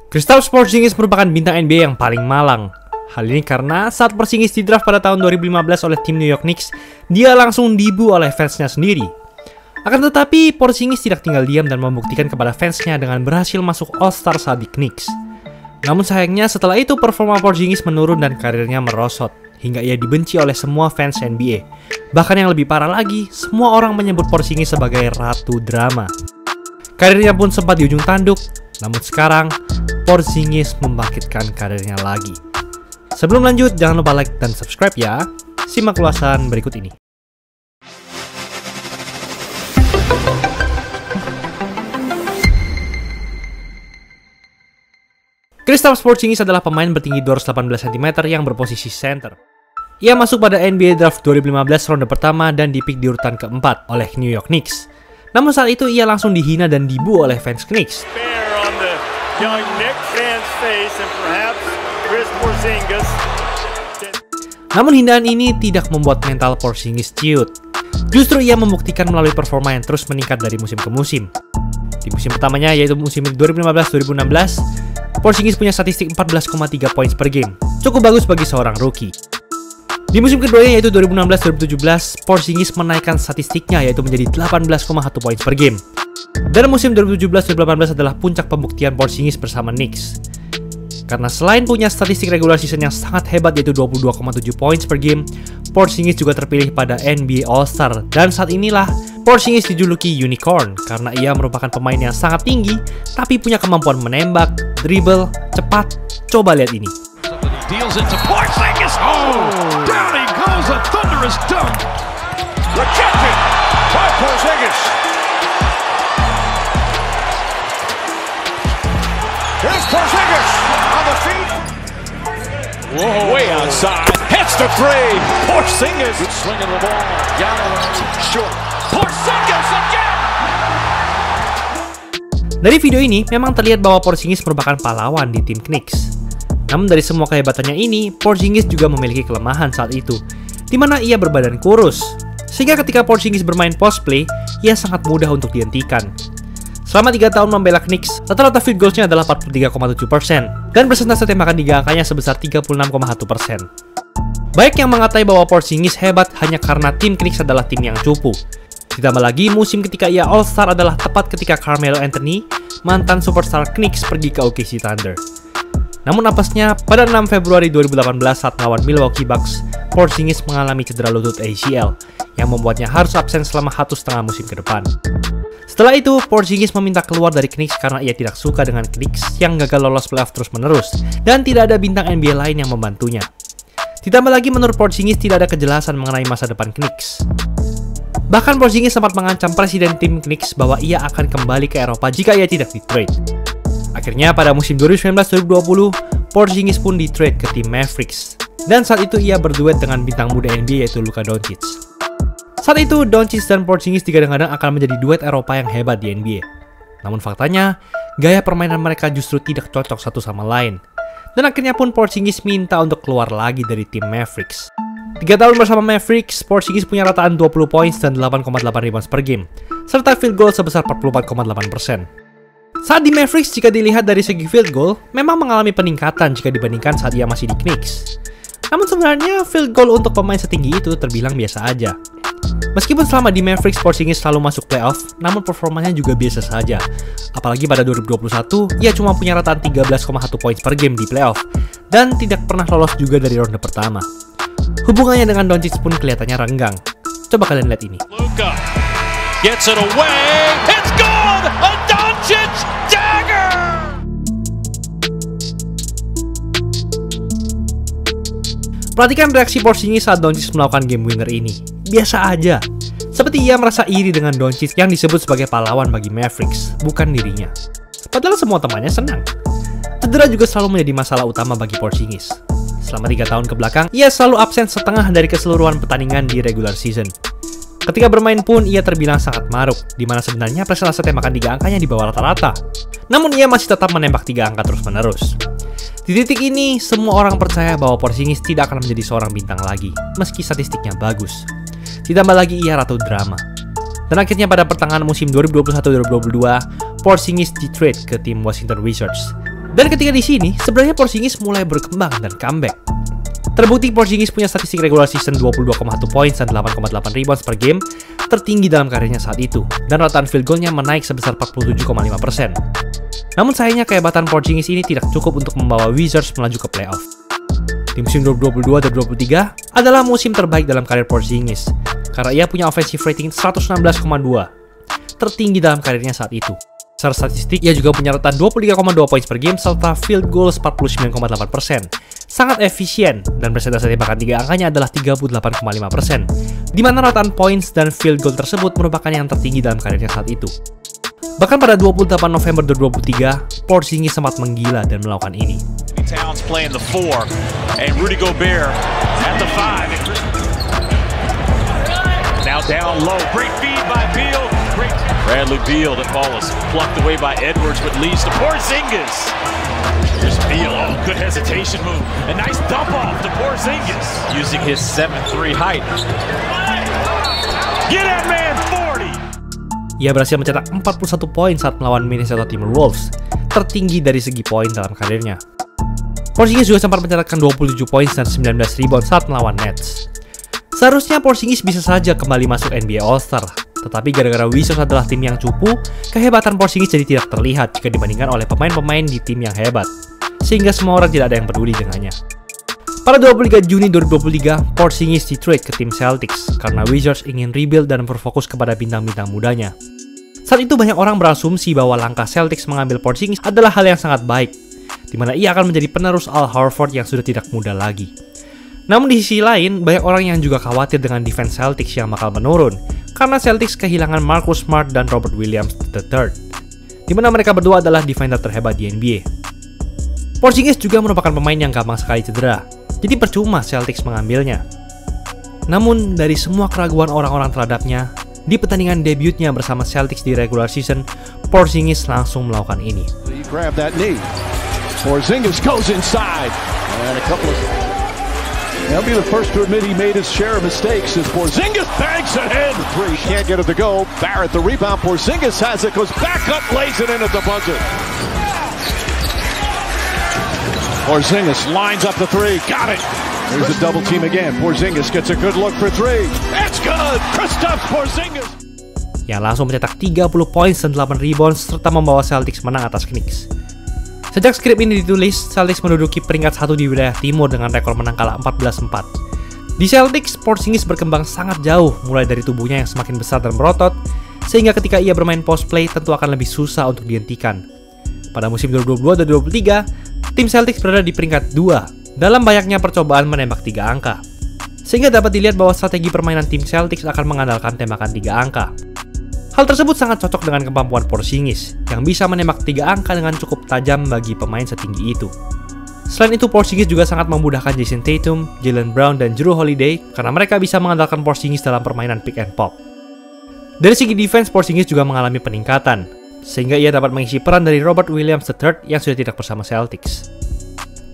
Kristaps Porzingis merupakan bintang NBA yang paling malang. Hal ini karena saat Porzingis di draft pada tahun 2015 oleh tim New York Knicks, dia langsung dibu oleh fansnya sendiri. Akan tetapi, Porzingis tidak tinggal diam dan membuktikan kepada fansnya dengan berhasil masuk All-Star saat di Knicks. Namun sayangnya setelah itu performa Porzingis menurun dan karirnya merosot, hingga ia dibenci oleh semua fans NBA. Bahkan yang lebih parah lagi, semua orang menyebut Porzingis sebagai ratu drama. Karirnya pun sempat di ujung tanduk, namun sekarang Porzingis membangkitkan karirnya lagi. Sebelum lanjut, jangan lupa like dan subscribe ya. Simak ulasan berikut ini. Kristaps Porzingis adalah pemain bertinggi 218 cm yang berposisi center. Ia masuk pada NBA Draft 2015 ronde pertama dan dipik di urutan keempat oleh New York Knicks. Namun saat itu ia langsung dihina dan dibu oleh fans Knicks. Namun hinaan ini tidak membuat mental Porzingis ciut. Justru ia membuktikan melalui performa yang terus meningkat dari musim ke musim. Di musim pertamanya yaitu musim 2015-2016, Porzingis punya statistik 14,3 points per game. Cukup bagus bagi seorang rookie. Di musim keduanya yaitu 2016-2017, Porzingis menaikkan statistiknya yaitu menjadi 18,1 points per game. Dan musim 2017-2018 adalah puncak pembuktian Porzingis bersama Knicks. Karena selain punya statistik regular season yang sangat hebat yaitu 22,7 points per game, Porzingis juga terpilih pada NBA All-Star. Dan saat inilah Porzingis dijuluki unicorn karena ia merupakan pemain yang sangat tinggi tapi punya kemampuan menembak, dribble, cepat. Coba lihat ini. Deals into Porzingis. Oh, down he goes, a thunderous dunk. Rejected by Porzingis. Here's Porzingis on the feet. Whoa, way outside. Hits the three. Porzingis. Good swinging the ball. Galloway short. Porzingis again. Dari video ini memang terlihat bahwa Porzingis merupakan pahlawan di tim Knicks. Namun dari semua kehebatannya ini, Porzingis juga memiliki kelemahan saat itu, di mana ia berbadan kurus. Sehingga ketika Porzingis bermain post play, ia sangat mudah untuk dihentikan. Selama 3 tahun membela Knicks, rata-rata field goals-nya adalah 43,7% dan persentase tembakan 3 angkanya sebesar 36,1%. Baik yang mengatai bahwa Porzingis hebat hanya karena tim Knicks adalah tim yang cupu. Ditambah lagi musim ketika ia All-Star adalah tepat ketika Carmelo Anthony, mantan superstar Knicks, pergi ke OKC Thunder. Namun apesnya, pada 6 Februari 2018 saat melawan Milwaukee Bucks, Porzingis mengalami cedera lutut ACL yang membuatnya harus absen selama 1,5 musim ke depan. Setelah itu, Porzingis meminta keluar dari Knicks karena ia tidak suka dengan Knicks yang gagal lolos playoff terus-menerus dan tidak ada bintang NBA lain yang membantunya. Ditambah lagi menurut Porzingis tidak ada kejelasan mengenai masa depan Knicks. Bahkan Porzingis sempat mengancam presiden tim Knicks bahwa ia akan kembali ke Eropa jika ia tidak di-trade. Akhirnya pada musim 2019-2020, Porzingis pun di-trade ke tim Mavericks. Dan saat itu ia berduet dengan bintang muda NBA yaitu Luka Doncic. Saat itu, Doncic dan Porzingis digadang-gadang akan menjadi duet Eropa yang hebat di NBA. Namun faktanya, gaya permainan mereka justru tidak cocok satu sama lain. Dan akhirnya pun Porzingis minta untuk keluar lagi dari tim Mavericks. 3 tahun bersama Mavericks, Porzingis punya rataan 20 points dan 8,8 rebounds per game, serta field goal sebesar 44,8%. Saat di Mavericks, jika dilihat dari segi field goal, memang mengalami peningkatan jika dibandingkan saat ia masih di Knicks. Namun sebenarnya field goal untuk pemain setinggi itu terbilang biasa aja. Meskipun selama di Mavericks Porzingis selalu masuk playoff, namun performanya juga biasa saja. Apalagi pada 2021, ia cuma punya rataan 13,1 points per game di playoff, dan tidak pernah lolos juga dari ronde pertama. Hubungannya dengan Doncic pun kelihatannya renggang. Coba kalian lihat ini. Luka gets it away. It's good. A Doncic dagger. Perhatikan reaksi Porzingis saat Doncic melakukan game winner ini. Biasa aja. Seperti ia merasa iri dengan Doncic yang disebut sebagai pahlawan bagi Mavericks, bukan dirinya. Padahal semua temannya senang. Cedera juga selalu menjadi masalah utama bagi Porzingis. Selama 3 tahun ke belakang, ia selalu absen setengah dari keseluruhan pertandingan di regular season. Ketika bermain pun, ia terbilang sangat maruk, di mana sebenarnya persentase tembakan 3 angkanya di bawah rata-rata. Namun ia masih tetap menembak 3 angka terus-menerus. Di titik ini, semua orang percaya bahwa Porzingis tidak akan menjadi seorang bintang lagi, meski statistiknya bagus. Ditambah lagi ia ratu drama. Dan akhirnya pada pertengahan musim 2021-2022, Porzingis di-trade ke tim Washington Wizards. Dan ketika di sini, sebenarnya Porzingis mulai berkembang dan comeback. Terbukti Porzingis punya statistik regular season 22,1 poin dan 8,8 rebounds per game, tertinggi dalam karirnya saat itu, dan rataan field goal-nya menaik sebesar 47,5%. Namun sayangnya kehebatan Porzingis ini tidak cukup untuk membawa Wizards melaju ke playoff. Di musim 2022 dan 2023 adalah musim terbaik dalam karir Porzingis, karena ia punya offensive rating 116,2, tertinggi dalam karirnya saat itu. Secara statistik, ia juga punya rataan 23,2 poin per game serta field goals 49,8%. Sangat efisien, dan persentase tembakan 3 angkanya adalah 38,5%, di mana rataan points dan field goal tersebut merupakan yang tertinggi dalam karirnya saat itu. Bahkan pada 28 November 2023, Porzingis sempat menggila dan melakukan ini. Towns playing the 4, and Rudy Gobert at the 5. Now down low, great feed by Beal. Bradley Beal, that ball is plucked away by Edwards, but leads to Porzingis. Here's Beal, oh, good hesitation move. A nice dump off to Porzingis, using his 7'3" height. Get that man 40! Ia berhasil mencetak 41 poin saat melawan Minnesota Timberwolves, tertinggi dari segi poin dalam karirnya. Porzingis juga sempat mencetakkan 27 poin dan 19 rebound saat melawan Nets. Seharusnya Porzingis bisa saja kembali masuk NBA All-Star, tetapi gara-gara Wizards adalah tim yang cupu, kehebatan Porzingis jadi tidak terlihat jika dibandingkan oleh pemain-pemain di tim yang hebat, sehingga semua orang tidak ada yang peduli dengannya. Pada 23 Juni 2023, Porzingis di-trade ke tim Celtics karena Wizards ingin rebuild dan berfokus kepada bintang-bintang mudanya. Saat itu banyak orang berasumsi bahwa langkah Celtics mengambil Porzingis adalah hal yang sangat baik, di mana ia akan menjadi penerus Al Horford yang sudah tidak muda lagi. Namun di sisi lain, banyak orang yang juga khawatir dengan defense Celtics yang bakal menurun, karena Celtics kehilangan Marcus Smart dan Robert Williams III, di mana mereka berdua adalah defender terhebat di NBA. Porzingis juga merupakan pemain yang gampang sekali cedera, jadi percuma Celtics mengambilnya. Namun dari semua keraguan orang-orang terhadapnya, di pertandingan debutnya bersama Celtics di regular season, Porzingis langsung melakukan ini. Porzingis goes inside, and a couple of... He'll be the first to admit he made his share of mistakes as Porzingis banks it in. Three, can't get it to go. Barrett the rebound. Porzingis has it, goes back up, lays it in at the buzzer. Porzingis lines up the three, got it. There's a double team again. Porzingis gets a good look for three. It's good. Kristaps Porzingis. Yang langsung mencetak 30 poin dan 8 rebounds serta membawa Celtics menang atas Knicks. Sejak skrip ini ditulis, Celtics menduduki peringkat 1 di wilayah timur dengan rekor menang kalah 14-4. Di Celtics, Porzingis berkembang sangat jauh, mulai dari tubuhnya yang semakin besar dan berotot, sehingga ketika ia bermain post play tentu akan lebih susah untuk dihentikan. Pada musim 2022 dan 2023, tim Celtics berada di peringkat 2 dalam banyaknya percobaan menembak 3 angka. Sehingga dapat dilihat bahwa strategi permainan tim Celtics akan mengandalkan tembakan 3 angka. Hal tersebut sangat cocok dengan kemampuan Porzingis yang bisa menembak 3 angka dengan cukup tajam bagi pemain setinggi itu. Selain itu, Porzingis juga sangat memudahkan Jason Tatum, Jaylen Brown, dan Jrue Holiday karena mereka bisa mengandalkan Porzingis dalam permainan pick and pop. Dari segi defense, Porzingis juga mengalami peningkatan, sehingga ia dapat mengisi peran dari Robert Williams III yang sudah tidak bersama Celtics.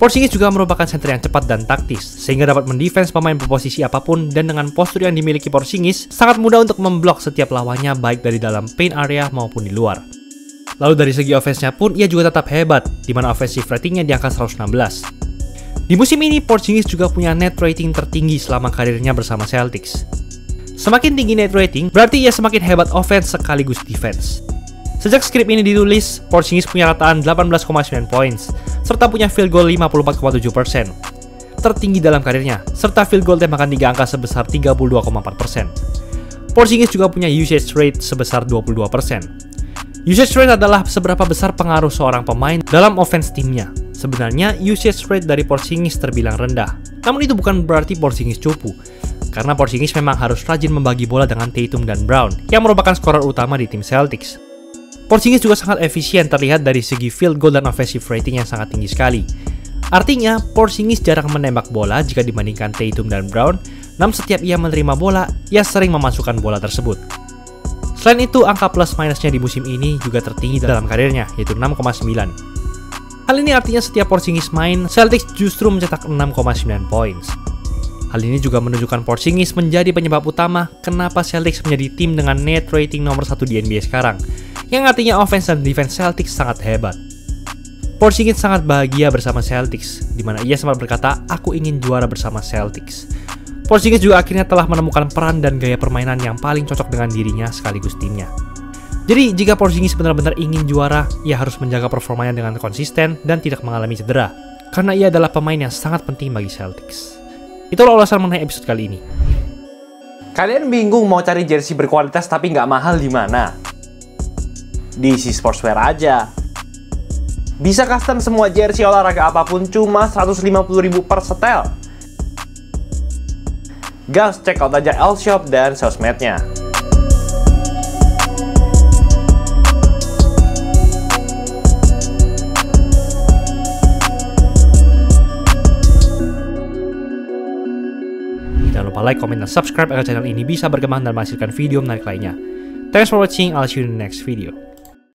Porzingis juga merupakan center yang cepat dan taktis, sehingga dapat mendefense pemain berposisi apapun, dan dengan postur yang dimiliki Porzingis, sangat mudah untuk memblok setiap lawannya baik dari dalam paint area maupun di luar. Lalu dari segi offense-nya pun, ia juga tetap hebat, di mana offensive rating-nya di angka 116. Di musim ini, Porzingis juga punya net rating tertinggi selama karirnya bersama Celtics. Semakin tinggi net rating, berarti ia semakin hebat offense sekaligus defense. Sejak skrip ini ditulis, Porzingis punya rataan 18,9 points, serta punya field goal 54,7%, tertinggi dalam karirnya, serta field goal tembakan 3 angka sebesar 32,4%. Porzingis juga punya usage rate sebesar 22%. Usage rate adalah seberapa besar pengaruh seorang pemain dalam offense timnya. Sebenarnya, usage rate dari Porzingis terbilang rendah, namun itu bukan berarti Porzingis cupu, karena Porzingis memang harus rajin membagi bola dengan Tatum dan Brown, yang merupakan skorer utama di tim Celtics. Porzingis juga sangat efisien terlihat dari segi field goal dan offensive rating yang sangat tinggi sekali. Artinya, Porzingis jarang menembak bola jika dibandingkan Tatum dan Brown, namun setiap ia menerima bola, ia sering memasukkan bola tersebut. Selain itu, angka plus minusnya di musim ini juga tertinggi dalam karirnya, yaitu 6,9. Hal ini artinya setiap Porzingis main, Celtics justru mencetak 6,9 points. Hal ini juga menunjukkan Porzingis menjadi penyebab utama kenapa Celtics menjadi tim dengan net rating nomor 1 di NBA sekarang, yang artinya offense dan defense Celtics sangat hebat. Porzingis sangat bahagia bersama Celtics, di mana ia sempat berkata, "Aku ingin juara bersama Celtics." Porzingis juga akhirnya telah menemukan peran dan gaya permainan yang paling cocok dengan dirinya sekaligus timnya. Jadi, jika Porzingis benar-benar ingin juara, ia harus menjaga performanya dengan konsisten dan tidak mengalami cedera, karena ia adalah pemain yang sangat penting bagi Celtics. Itulah ulasan mengenai episode kali ini. Kalian bingung mau cari jersey berkualitas tapi nggak mahal di mana? Di DC Sportswear aja. Bisa custom semua jersey olahraga apapun cuma 150.000 per setel. Gas, check out aja L-Shop dan sosmednya. Jangan lupa like, comment, dan subscribe agar channel ini bisa berkembang dan menghasilkan video menarik lainnya. Thanks for watching, I'll see you in the next video.